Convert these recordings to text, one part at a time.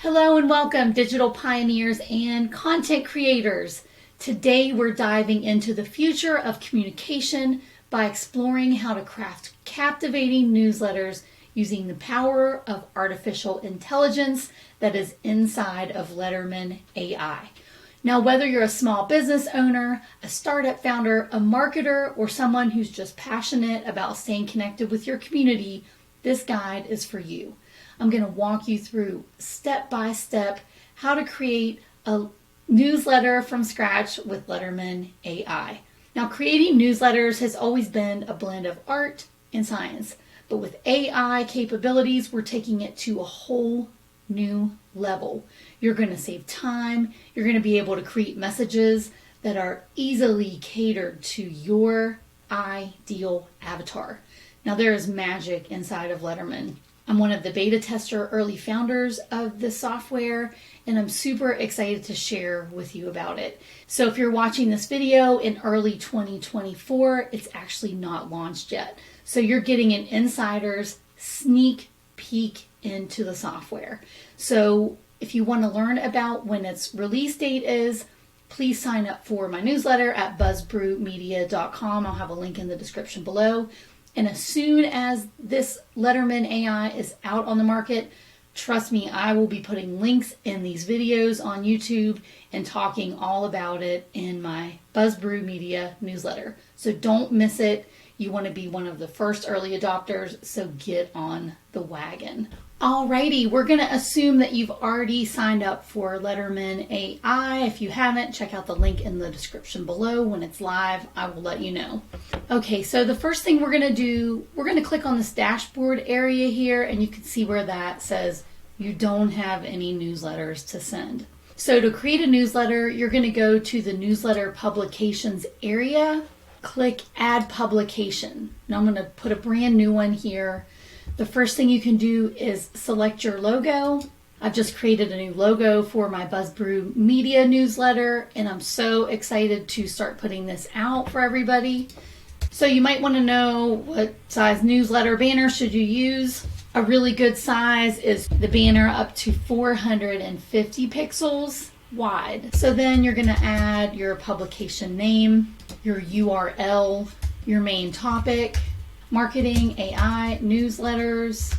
Hello and welcome, digital pioneers and content creators. Today we're diving into the future of communication by exploring how to craft captivating newsletters using the power of artificial intelligence that is inside of Letterman AI. Now, whether you're a small business owner, a startup founder, a marketer, or someone who's just passionate about staying connected with your community, this guide is for you. I'm going to walk you through step by step how to create a newsletter from scratch with Letterman AI. Now, creating newsletters has always been a blend of art and science, but with AI capabilities, we're taking it to a whole new level. You're going to save time. You're going to be able to create messages that are easily catered to your ideal avatar. Now, there is magic inside of Letterman. I'm one of the beta tester early founders of this software, and I'm super excited to share with you about it. So if you're watching this video in early 2024, it's actually not launched yet. So you're getting an insider's sneak peek into the software. So if you want to learn about when its release date is, please sign up for my newsletter at buzzbrewmedia.com. I'll have a link in the description below. And as soon as this Letterman AI is out on the market, trust me, I will be putting links in these videos on YouTube and talking all about it in my BuzzBrew Media newsletter. So don't miss it. You want to be one of the first early adopters, so get on the wagon. Alrighty, we're going to assume that you've already signed up for Letterman AI. If you haven't, check out the link in the description below. When it's live, I will let you know. Okay, so the first thing we're going to do, we're going to click on this dashboard area here, and you can see where that says you don't have any newsletters to send. So to create a newsletter, you're going to go to the newsletter publications area, click add publication. Now I'm going to put a brand new one here. The first thing you can do is select your logo. I've just created a new logo for my BuzzBrew Media newsletter, and I'm so excited to start putting this out for everybody. So you might want to know what size newsletter banner should you use. A really good size is the banner up to 450 pixels wide. So then you're going to add your publication name, your URL, your main topic, marketing, AI, newsletters.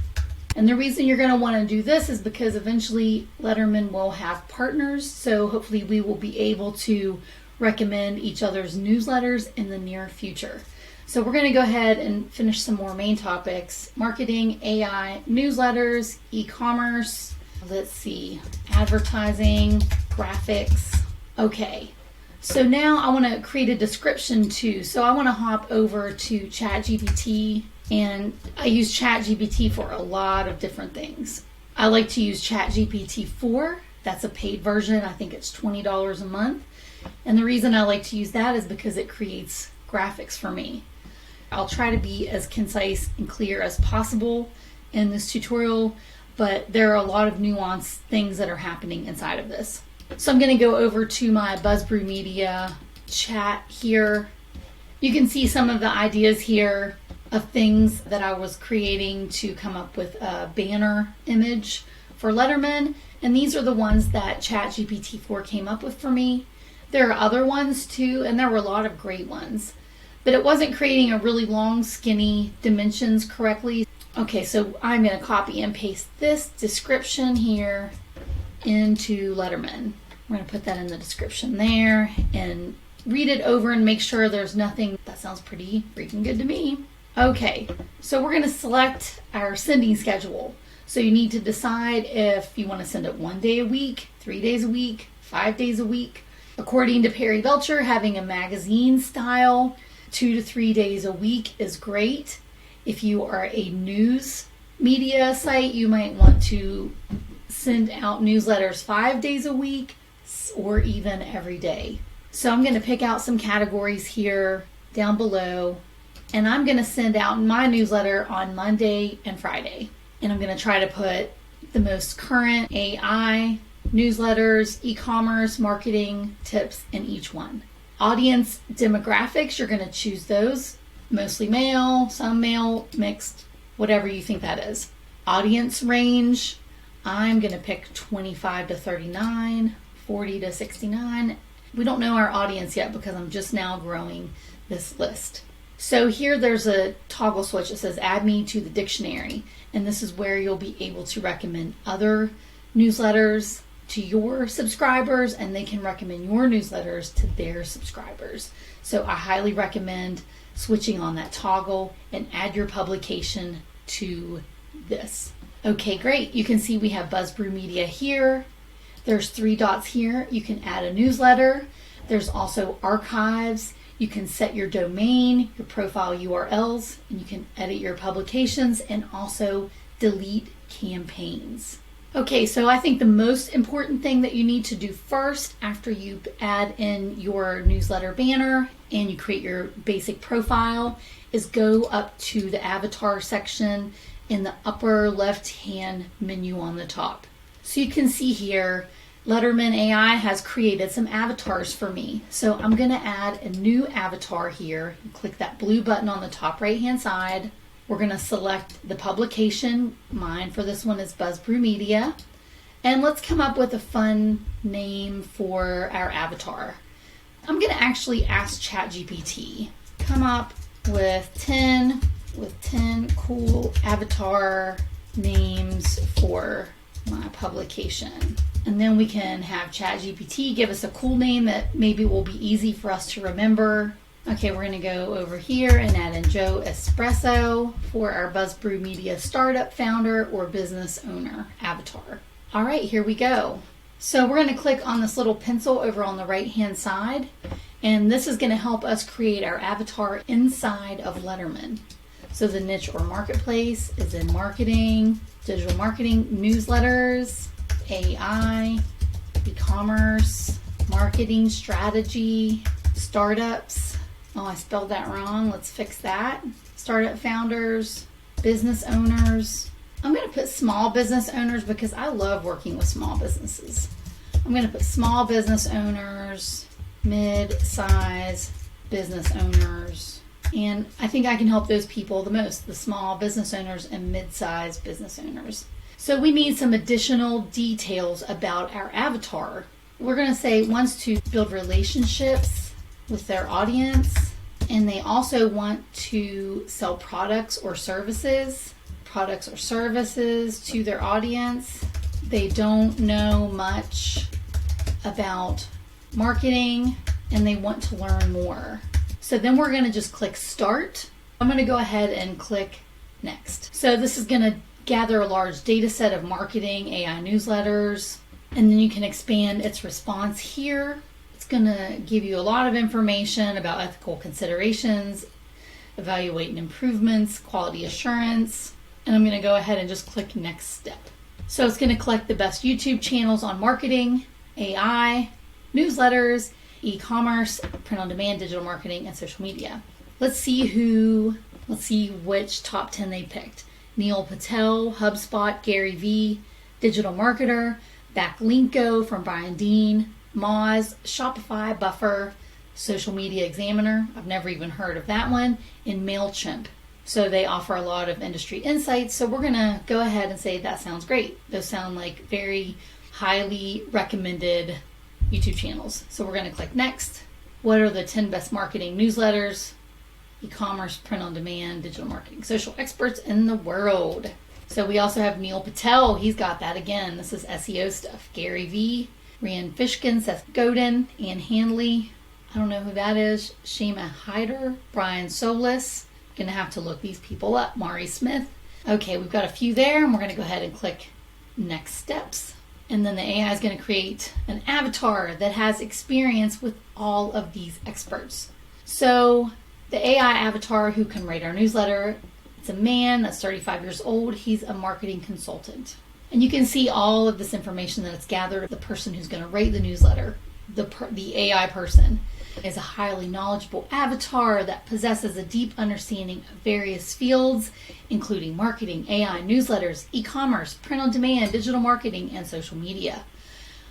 And the reason you're going to want to do this is because eventually Letterman will have partners. So hopefully we will be able to recommend each other's newsletters in the near future. So we're going to go ahead and finish some more main topics. Marketing, AI, newsletters, e-commerce. Let's see, advertising, graphics. Okay. So now I want to create a description too. So I want to hop over to ChatGPT, and I use ChatGPT for a lot of different things. I like to use ChatGPT 4. That's a paid version. I think it's $20 a month. And the reason I like to use that is because it creates graphics for me. I'll try to be as concise and clear as possible in this tutorial, but there are a lot of nuanced things that are happening inside of this. So I'm going to go over to my BuzzBrew Media chat here. You can see some of the ideas here of things that I was creating to come up with a banner image for Letterman. And these are the ones that ChatGPT 4 came up with for me. There are other ones too, and there were a lot of great ones. But it wasn't creating a really long, skinny dimensions correctly. Okay, so I'm going to copy and paste this description here into Letterman. We're going to put that in the description there and read it over and make sure there's nothing. That sounds pretty freaking good to me. Okay, so we're going to select our sending schedule. So you need to decide if you want to send it 1 day a week, 3 days a week, 5 days a week. According to Perry Belcher, having a magazine style 2 to 3 days a week is great. If you are a news media site, you might want to send out newsletters 5 days a week or even every day. So I'm going to pick out some categories here down below, and I'm going to send out my newsletter on Monday and Friday. And I'm going to try to put the most current AI newsletters, e-commerce, marketing tips in each one. Audience demographics, you're going to choose those. Mostly male, some male, mixed, whatever you think that is. Audience range, I'm going to pick 25 to 39, 40 to 69. We don't know our audience yet because I'm just now growing this list. So here there's a toggle switch that says add me to the dictionary. And this is where you'll be able to recommend other newsletters to your subscribers, and they can recommend your newsletters to their subscribers. So I highly recommend switching on that toggle and add your publication to this. Okay, great. You can see we have Buzzbrew Media here. There's 3 dots here. You can add a newsletter. There's also archives. You can set your domain, your profile URLs, and you can edit your publications and also delete campaigns. Okay, so I think the most important thing that you need to do first after you add in your newsletter banner and you create your basic profile is go up to the avatar section in the upper left-hand menu on the top. So you can see here, Letterman AI has created some avatars for me. So I'm going to add a new avatar here. Click that blue button on the top right-hand side. We're going to select the publication. Mine for this one is Buzzbrew Media. And let's come up with a fun name for our avatar. I'm going to actually ask ChatGPT, come up with 10 cool avatar names for my publication. And then we can have ChatGPT give us a cool name that maybe will be easy for us to remember. Okay, we're going to go over here and add in Joe Espresso for our Buzzbrew Media startup founder or business owner avatar. All right, here we go. So we're going to click on this little pencil over on the right-hand side, and this is going to help us create our avatar inside of Letterman. So the niche or marketplace is in marketing, digital marketing, newsletters, AI, e-commerce, marketing strategy, startups. Oh, I spelled that wrong. Let's fix that. Startup founders, business owners. I'm going to put small business owners because I love working with small businesses. I'm going to put small business owners, mid-size business owners, and I think I can help those people the most, the small business owners and mid-size business owners. So we need some additional details about our avatar. We're going to say wants to build relationships with their audience, and they also want to sell products or services to their audience. They don't know much about marketing and they want to learn more. So then we're going to just click start. I'm going to go ahead and click next. So this is going to gather a large data set of marketing AI newsletters, and then you can expand its response here. It's going to give you a lot of information about ethical considerations, evaluating improvements, quality assurance, and I'm going to go ahead and just click next step. So it's going to collect the best YouTube channels on marketing, AI, newsletters, e-commerce, print on demand, digital marketing, and social media. Let's see which top 10 they picked. Neil Patel, HubSpot, Gary Vee, digital marketer, Backlinko from Brian Dean, Moz, Shopify, Buffer, Social Media Examiner. I've never even heard of that one, and MailChimp. So they offer a lot of industry insights. So we're going to go ahead and say that sounds great. Those sound like very highly recommended YouTube channels. So we're going to click next. What are the 10 best marketing newsletters, e-commerce, print on demand, digital marketing, social experts in the world? So we also have Neil Patel. He's got that again. This is SEO stuff. Gary Vee, Rand Fishkin, Seth Godin, Ann Handley. I don't know who that is. Shima Hyder, Brian Solis. Gonna have to look these people up. Mari Smith. Okay, we've got a few there, and we're gonna go ahead and click next steps. And then the AI is gonna create an avatar that has experience with all of these experts. So the AI avatar who can write our newsletter, it's a man that's 35 years old. He's a marketing consultant. And you can see all of this information that it's gathered. The person who's gonna write the newsletter, the AI person, is a highly knowledgeable avatar that possesses a deep understanding of various fields, including marketing, AI, newsletters, e-commerce, print on demand, digital marketing, and social media.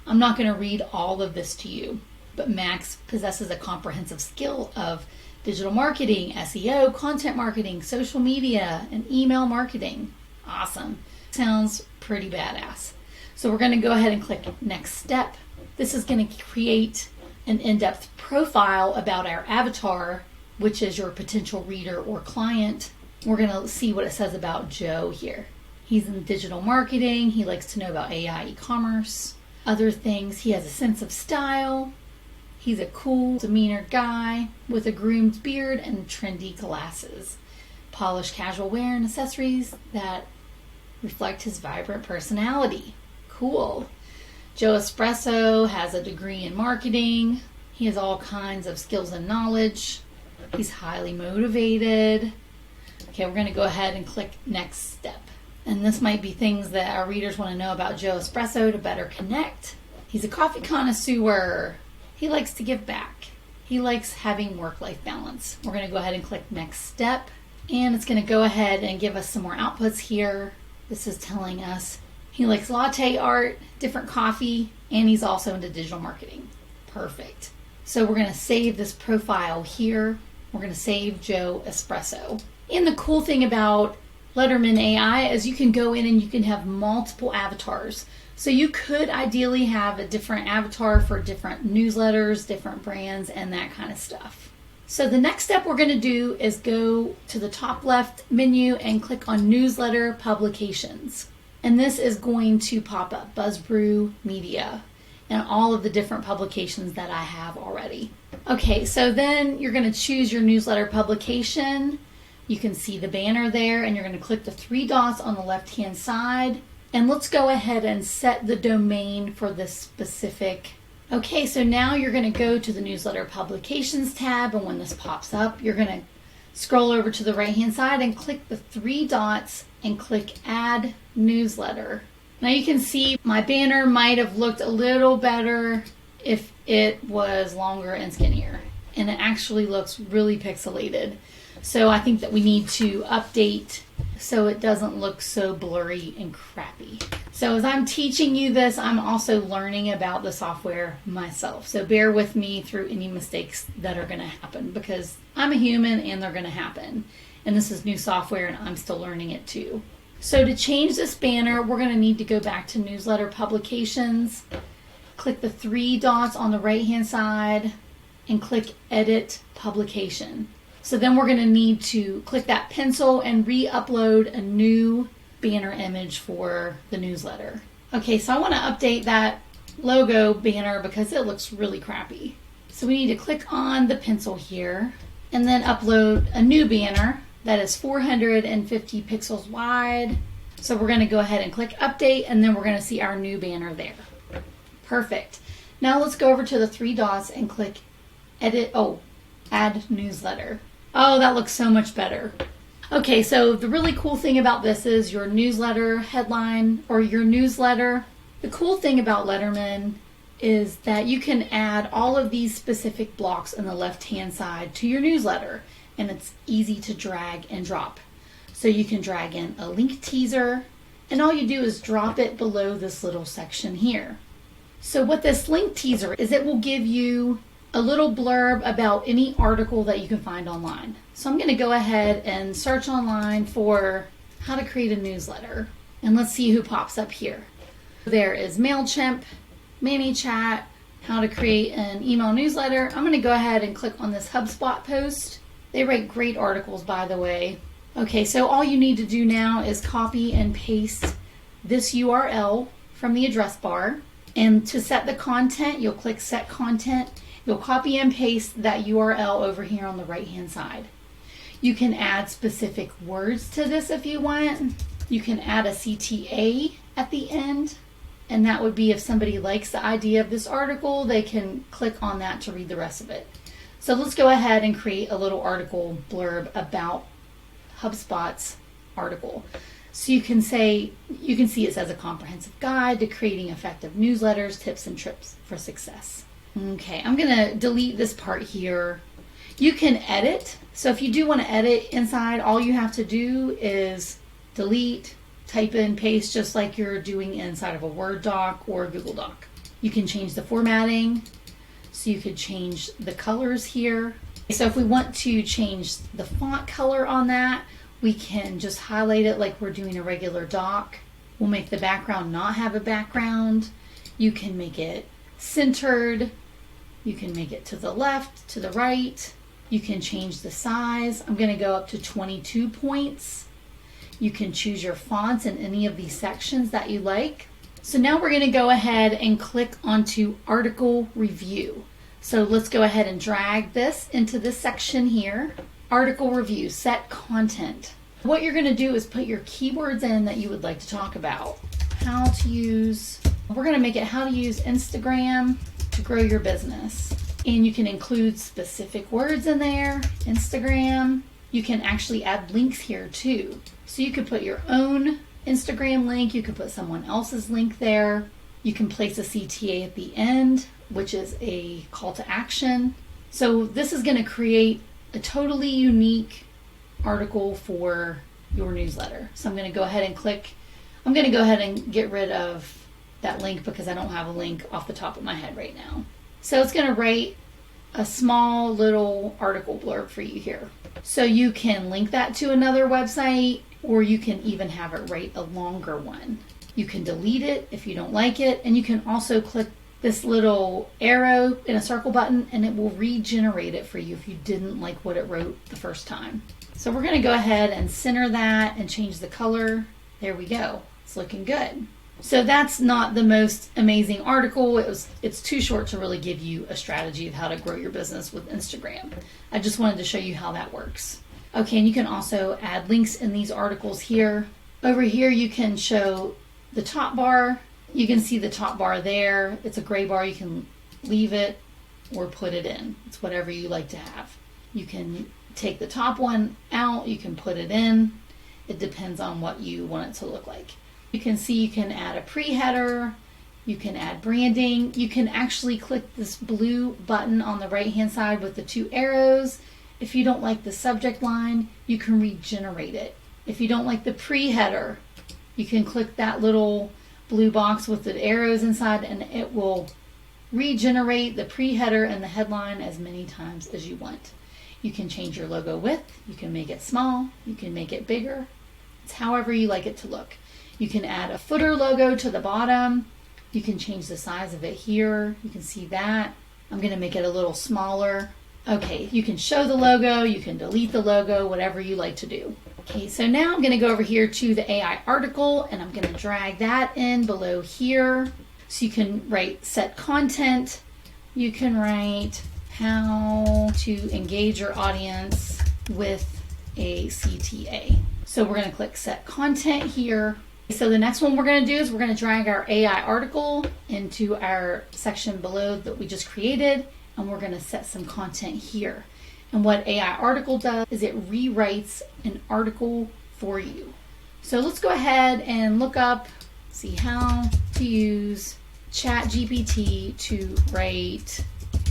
I'm not going to read all of this to you, but Max possesses a comprehensive skill of digital marketing, SEO, content marketing, social media, and email marketing. Awesome. Sounds pretty badass. So we're going to go ahead and click next step. This is going to create an in-depth profile about our avatar, which is your potential reader or client. We're going to see what it says about Joe here. He's in digital marketing. He likes to know about AI, e-commerce, other things. He has a sense of style. He's a cool demeanor guy with a groomed beard and trendy glasses. Polished casual wear and accessories that reflect his vibrant personality. Cool. Joe Espresso has a degree in marketing. He has all kinds of skills and knowledge. He's highly motivated. Okay, we're going to go ahead and click next step. And this might be things that our readers want to know about Joe Espresso to better connect. He's a coffee connoisseur. He likes to give back. He likes having work-life balance. We're going to go ahead and click next step. And it's going to go ahead and give us some more outputs here. This is telling us he likes latte art, different coffee, and he's also into digital marketing. Perfect. So we're going to save this profile here. We're going to save Joe Espresso. And the cool thing about Letterman AI is you can go in and you can have multiple avatars. So you could ideally have a different avatar for different newsletters, different brands, and that kind of stuff. So the next step we're going to do is go to the top left menu and click on Newsletter Publications. And this is going to pop up Buzzbrew Media and all of the different publications that I have already. Okay, so then you're going to choose your newsletter publication. You can see the banner there, and you're going to click the 3 dots on the left-hand side. And let's go ahead and set the domain for this specific. Okay, so now you're going to go to the Newsletter Publications tab, and when this pops up, you're going to scroll over to the right-hand side and click the 3 dots and click Add Newsletter. Now you can see my banner might have looked a little better if it was longer and skinnier, and it actually looks really pixelated. So I think that we need to update so it doesn't look so blurry and crappy. So as I'm teaching you this, I'm also learning about the software myself. So bear with me through any mistakes that are going to happen, because I'm a human and they're going to happen. And this is new software and I'm still learning it too. So to change this banner, we're going to need to go back to Newsletter Publications, click the 3 dots on the right-hand side, and click Edit Publication. So then we're going to need to click that pencil and re-upload a new banner image for the newsletter. Okay, so I want to update that logo banner because it looks really crappy. So we need to click on the pencil here and then upload a new banner that is 450 pixels wide. So we're going to go ahead and click update, and then we're going to see our new banner there. Perfect. Now let's go over to the 3 dots and click add newsletter. Oh, that looks so much better. Okay, so the really cool thing about this is your newsletter headline or your newsletter. The cool thing about Letterman is that you can add all of these specific blocks on the left-hand side to your newsletter, and it's easy to drag and drop. So you can drag in a link teaser, and all you do is drop it below this little section here. So what this link teaser is, it will give you a little blurb about any article that you can find online. So I'm going to go ahead and search online for how to create a newsletter, and let's see who pops up here. There is MailChimp, ManyChat, how to create an email newsletter. I'm going to go ahead and click on this HubSpot post. They write great articles, by the way. Okay, so all you need to do now is copy and paste this URL from the address bar. And to set the content, you'll click Set Content. You'll copy and paste that URL over here on the right-hand side. You can add specific words to this if you want. You can add a CTA at the end, and that would be if somebody likes the idea of this article, they can click on that to read the rest of it. So let's go ahead and create a little article blurb about HubSpot's article. So you can see it says a comprehensive guide to creating effective newsletters, tips and tricks for success. Okay, I'm going to delete this part here. You can edit. So if you do want to edit inside, all you have to do is delete, type in, paste, just like you're doing inside of a Word doc or a Google Doc. You can change the formatting. So you could change the colors here. So if we want to change the font color on that, we can just highlight it like we're doing a regular doc. We'll make the background not have a background. You can make it centered. You can make it to the left, to the right. You can change the size. I'm going to go up to 22 points. You can choose your fonts in any of these sections that you like. So now we're going to go ahead and click onto article review. So let's go ahead and drag this into this section here. Article review, set content. What you're going to do is put your keywords in that you would like to talk about. How to use, we're going to make it how to use Instagram to grow your business. And you can include specific words in there, Instagram. You can actually add links here too. So you could put your own Instagram link, you could put someone else's link there. You can place a CTA at the end, which is a call to action. So this is going to create a totally unique article for your newsletter. So I'm going to go ahead and click. I'm going to go ahead and get rid of that link because I don't have a link off the top of my head right now. So it's going to write a small little article blurb for you here. So you can link that to another website, or you can even have it write a longer one. You can delete it if you don't like it, and you can also click this little arrow in a circle button and it will regenerate it for you if you didn't like what it wrote the first time. So we're going to go ahead and center that and change the color. There we go. It's looking good. So that's not the most amazing article. It's too short to really give you a strategy of how to grow your business with Instagram. I just wanted to show you how that works. Okay, and you can also add links in these articles here. Over here you can show the top bar. You can see the top bar there. It's a gray bar. You can leave it or put it in. It's whatever you like to have. You can take the top one out. You can put it in. It depends on what you want it to look like. You can see you can add a pre-header. You can add branding. You can actually click this blue button on the right-hand side with the two arrows. If you don't like the subject line, you can regenerate it. If you don't like the pre-header, you can click that little blue box with the arrows inside and it will regenerate the pre-header and the headline as many times as you want. You can change your logo width. You can make it small. You can make it bigger. It's however you like it to look. You can add a footer logo to the bottom. You can change the size of it here. You can see that. I'm going to make it a little smaller. Okay, you can show the logo, you can delete the logo, whatever you like to do. Okay, so now I'm going to go over here to the AI article and I'm going to drag that in below here. So you can write set content. You can write how to engage your audience with a CTA. So we're going to click set content here. So the next one we're going to do is we're going to drag our AI article into our section below that we just created, and we're going to set some content here. And what AI article does is it rewrites an article for you. So let's go ahead and look up, see how to use ChatGPT to write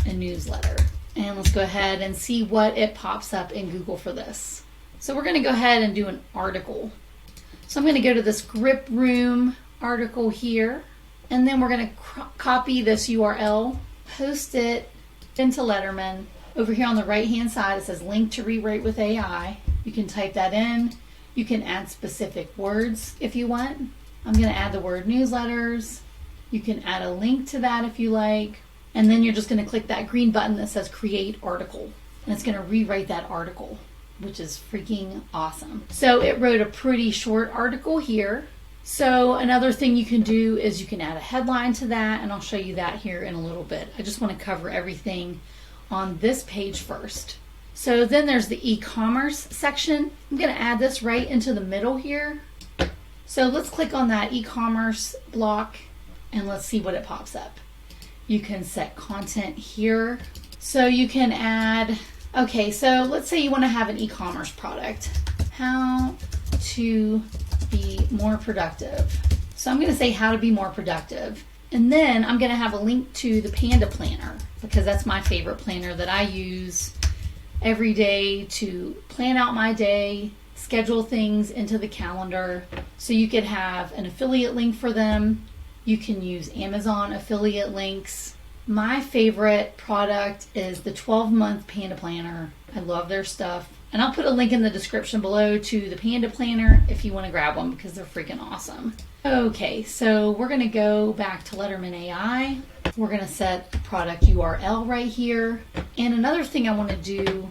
a newsletter. And let's go ahead and see what it pops up in Google for this. So we're going to go ahead and do an article. So I'm going to go to this grip room article here, and then we're going to copy this URL, post it into Letterman. Over here on the right hand side it says link to rewrite with AI. You can type that in. You can add specific words if you want. I'm going to add the word newsletters. You can add a link to that if you like, and then you're just going to click that green button that says create article, and it's going to rewrite that article, which is freaking awesome. So it wrote a pretty short article here. So another thing you can do is you can add a headline to that, and I'll show you that here in a little bit. I just want to cover everything on this page first. So then there's the e-commerce section. I'm going to add this right into the middle here. So let's click on that e-commerce block and let's see what it pops up. You can set content here. So you can add, okay, so let's say you want to have an e-commerce product. How to be more productive. So I'm going to say how to be more productive. And then I'm going to have a link to the Panda Planner because that's my favorite planner that I use every day to plan out my day, schedule things into the calendar. So you could have an affiliate link for them. You can use Amazon affiliate links. My favorite product is the 12-month Panda Planner. I love their stuff. And I'll put a link in the description below to the Panda Planner if you want to grab one because they're freaking awesome. Okay, so we're going to go back to Letterman AI. We're going to set a product URL right here. And another thing I want to do,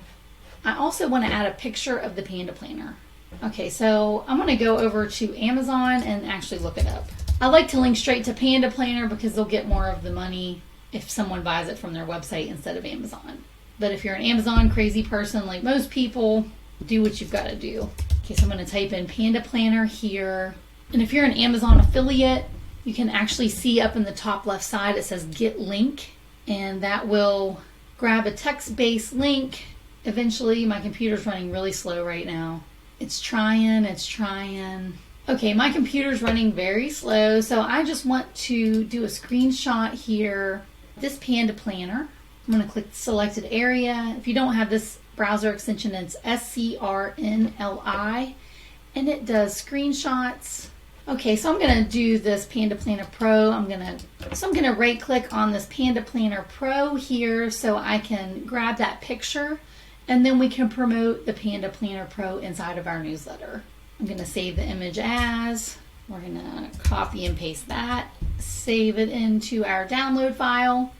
I also want to add a picture of the Panda Planner. Okay, so I'm going to go over to Amazon and actually look it up. I like to link straight to Panda Planner because they'll get more of the money if someone buys it from their website instead of Amazon. But if you're an Amazon crazy person like most people, do what you've got to do. Okay, so I'm going to type in Panda Planner here. And if you're an Amazon affiliate, you can actually see up in the top left side it says Get Link, and that will grab a text-based link. Eventually, my computer's running really slow right now. It's trying. Okay, my computer's running very slow, so I just want to do a screenshot here. This Panda Planner. I'm going to click the selected area. If you don't have this browser extension, it's SCRNLI, and it does screenshots. Okay, so I'm going to do this Panda Planner Pro. I'm going to right click on this Panda Planner Pro here so I can grab that picture, and then we can promote the Panda Planner Pro inside of our newsletter. I'm going to save the image as. We're going to copy and paste that, save it into our download file,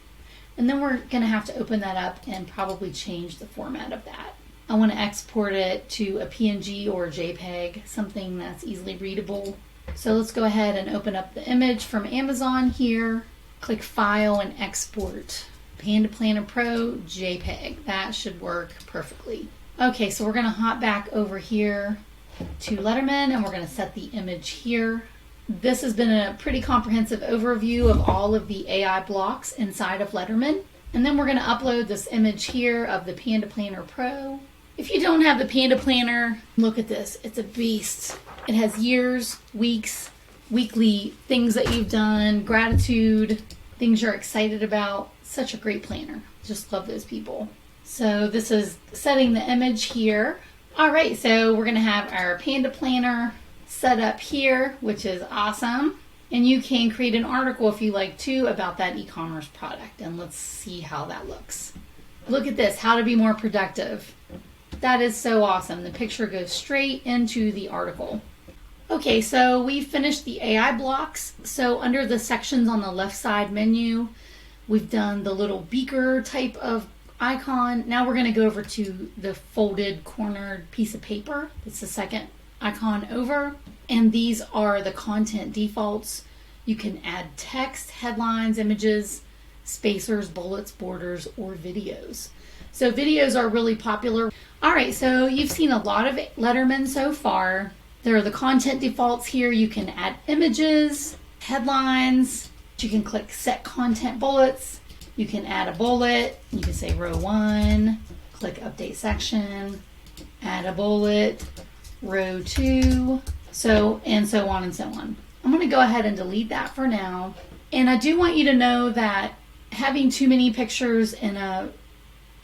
and then we're going to have to open that up and probably change the format of that. I want to export it to a PNG or a JPEG, something that's easily readable. So let's go ahead and open up the image from Amazon here. Click File and Export. Panda Planner Pro JPEG. That should work perfectly. Okay, so we're going to hop back over here to Letterman and we're going to set the image here. This has been a pretty comprehensive overview of all of the AI blocks inside of Letterman. And then we're going to upload this image here of the Panda Planner Pro. If you don't have the Panda Planner, look at this. It's a beast. It has years, weeks, weekly things that you've done, gratitude, things you're excited about. Such a great planner. Just love those people. So this is setting the image here. All right, so we're going to have our Panda Planner set up here, which is awesome. And you can create an article if you like to about that e-commerce product. And let's see how that looks. Look at this, how to be more productive. That is so awesome. The picture goes straight into the article. Okay, so we finished the AI blocks. So under the sections on the left side menu, we've done the little beaker type of icon. Now we're going to go over to the folded cornered piece of paper. It's the second icon over. And these are the content defaults. You can add text, headlines, images, spacers, bullets, borders, or videos. So videos are really popular. All right, so you've seen a lot of Letterman so far. There are the content defaults here. You can add images, headlines. You can click set content bullets. You can add a bullet. You can say row 1, click update section, add a bullet, row 2, so on and so on. I'm going to go ahead and delete that for now. And I do want you to know that having too many pictures in a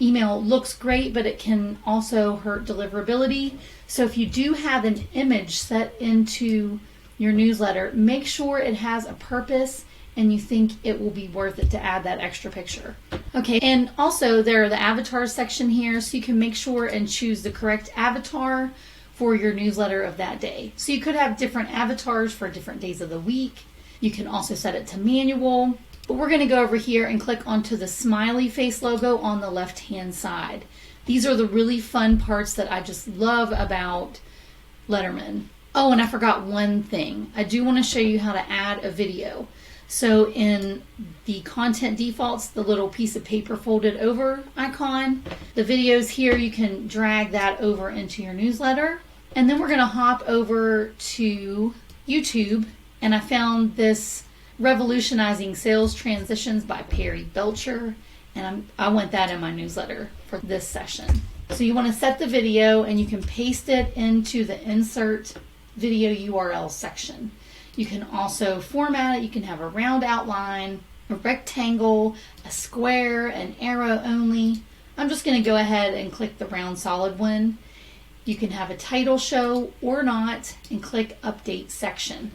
email looks great, but it can also hurt deliverability. So if you do have an image set into your newsletter, make sure it has a purpose and you think it will be worth it to add that extra picture. Okay, and also there are the avatars section here, so you can make sure and choose the correct avatar for your newsletter of that day. So you could have different avatars for different days of the week. You can also set it to manual. But we're going to go over here and click onto the smiley face logo on the left-hand side. These are the really fun parts that I just love about Letterman. Oh, and I forgot one thing. I do want to show you how to add a video. So in the content defaults, the little piece of paper folded over icon, the videos here, you can drag that over into your newsletter. And then we're going to hop over to YouTube, and I found this Revolutionizing Sales Transitions by Perry Belcher, and I want that in my newsletter for this session. So you want to set the video and you can paste it into the insert video URL section. You can also format it. You can have a round outline, a rectangle, a square, an arrow only. I'm just going to go ahead and click the round solid one. You can have a title show or not and click update section.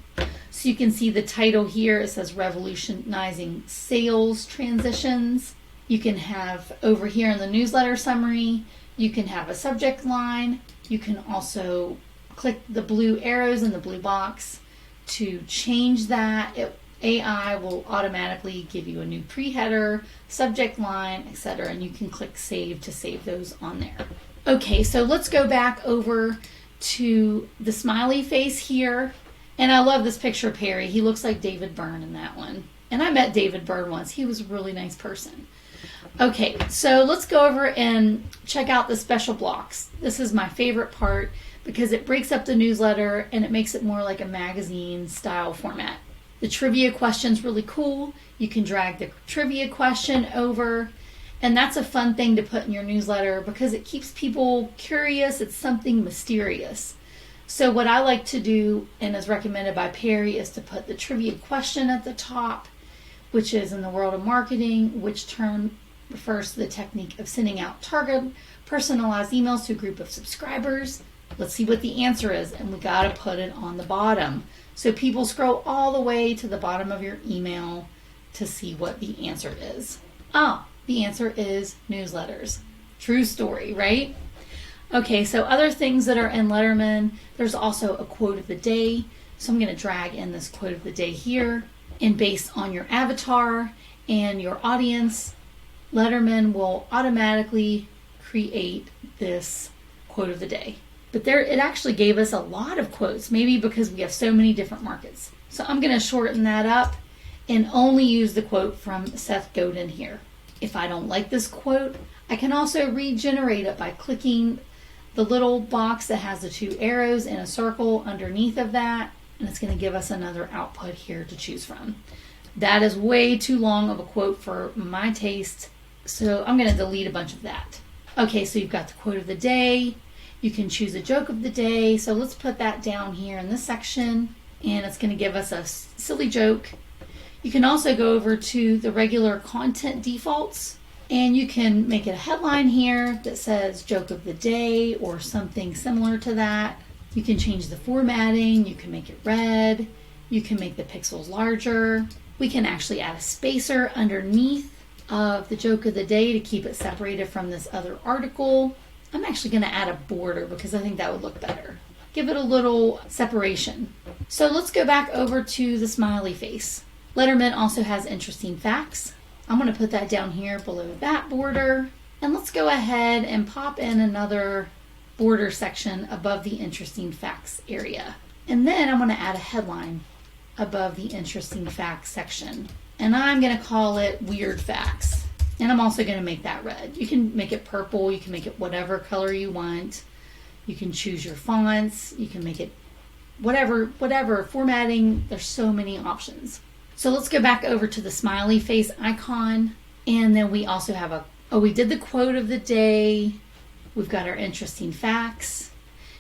So you can see the title here. It says Revolutionizing Sales Transitions. You can have over here in the newsletter summary, you can have a subject line. You can also click the blue arrows in the blue box to change that, AI will automatically give you a new pre-header, subject line, etc. And you can click save to save those on there. Okay, so let's go back over to the smiley face here. And I love this picture of Perry. He looks like David Byrne in that one. And I met David Byrne once. He was a really nice person. Okay, so let's go over and check out the special blocks. This is my favorite part because it breaks up the newsletter and it makes it more like a magazine style format. The trivia question's really cool. You can drag the trivia question over, and that's a fun thing to put in your newsletter because it keeps people curious. It's something mysterious. So what I like to do, and is recommended by Perry, is to put the trivia question at the top, which is, in the world of marketing, which term refers to the technique of sending out target personalized emails to a group of subscribers. Let's see what the answer is, and we got to put it on the bottom. So people scroll all the way to the bottom of your email to see what the answer is. The answer is newsletters. True story, right? Okay, so other things that are in Letterman, there's also a quote of the day. So I'm going to drag in this quote of the day here. And based on your avatar and your audience, Letterman will automatically create this quote of the day. But it actually gave us a lot of quotes, maybe because we have so many different markets. So I'm going to shorten that up and only use the quote from Seth Godin here. If I don't like this quote, I can also regenerate it by clicking the little box that has the two arrows and a circle underneath of that, and it's going to give us another output here to choose from. That is way too long of a quote for my taste, so I'm going to delete a bunch of that. Okay, so you've got the quote of the day. You can choose a joke of the day. So let's put that down here in this section, and it's going to give us a silly joke. You can also go over to the regular content defaults, and you can make it a headline here that says joke of the day or something similar to that. You can change the formatting. You can make it red. You can make the pixels larger. We can actually add a spacer underneath of the joke of the day to keep it separated from this other article. I'm actually going to add a border because I think that would look better. Give it a little separation. So let's go back over to the smiley face. Letterman also has interesting facts. I'm going to put that down here below that border. And let's go ahead and pop in another border section above the interesting facts area. And then I'm going to add a headline above the interesting facts section. And I'm going to call it weird facts. And I'm also going to make that red. You can make it purple. You can make it whatever color you want. You can choose your fonts. You can make it whatever formatting. There's so many options. So let's go back over to the smiley face icon. And then we also have we did the quote of the day. We've got our interesting facts.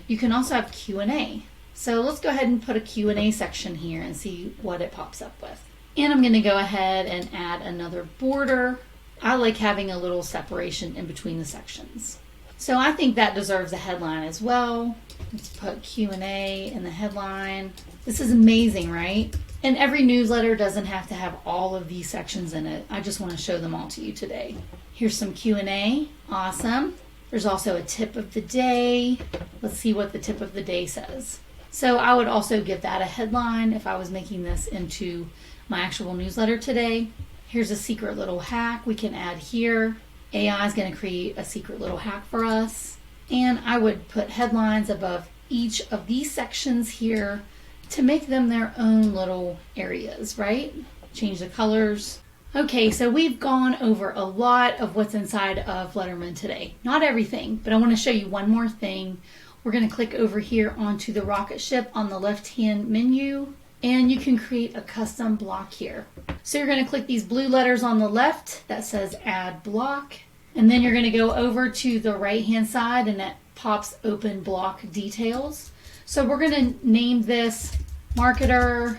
You can also have Q&A. So let's go ahead and put a Q&A section here and see what it pops up with. And I'm going to go ahead and add another border. I like having a little separation in between the sections. So I think that deserves a headline as well. Let's put Q&A in the headline. This is amazing, right? And every newsletter doesn't have to have all of these sections in it. I just want to show them all to you today. Here's some Q&A. Awesome. There's also a tip of the day. Let's see what the tip of the day says. So I would also give that a headline if I was making this into my actual newsletter today. Here's a secret little hack we can add here. AI is going to create a secret little hack for us. And I would put headlines above each of these sections here to make them their own little areas, right? Change the colors. Okay, so we've gone over a lot of what's inside of Letterman today. Not everything, but I want to show you one more thing. We're going to click over here onto the rocket ship on the left-hand menu, and you can create a custom block here. So you're going to click these blue letters on the left that says add block, and then you're going to go over to the right-hand side and it pops open block details. So we're going to name this Marketer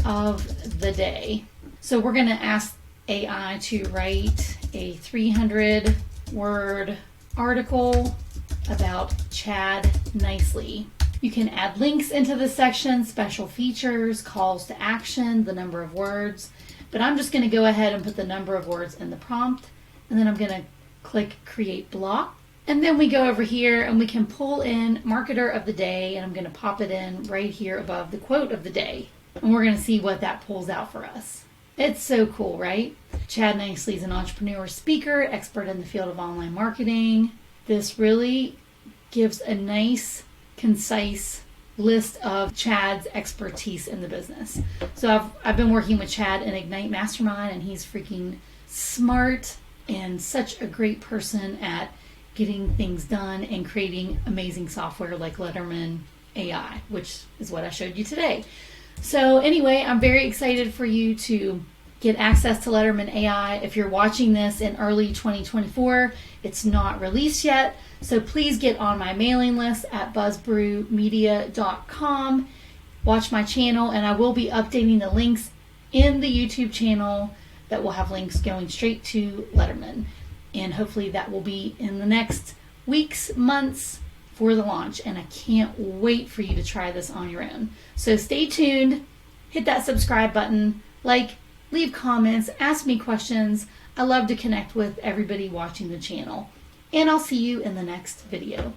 of the Day. So we're going to ask AI to write a 300-word article about Chad Nicely. You can add links into the section, special features, calls to action, the number of words. But I'm just going to go ahead and put the number of words in the prompt. And then I'm going to click Create Block. And then we go over here and we can pull in Marketer of the Day, and I'm going to pop it in right here above the quote of the day. And we're going to see what that pulls out for us. It's so cool, right? Chad Nicely is an entrepreneur, speaker, expert in the field of online marketing. This really gives a nice, concise list of Chad's expertise in the business. So I've been working with Chad in Ignite Mastermind, and he's freaking smart and such a great person at getting things done and creating amazing software like Letterman AI, which is what I showed you today. So anyway, I'm very excited for you to get access to Letterman AI. If you're watching this in early 2024, it's not released yet. So please get on my mailing list at buzzbrewmedia.com. Watch my channel, and I will be updating the links in the YouTube channel that will have links going straight to Letterman. And hopefully that will be in the next weeks, months for the launch. And I can't wait for you to try this on your own. So stay tuned, hit that subscribe button, leave comments, ask me questions. I love to connect with everybody watching the channel. And I'll see you in the next video.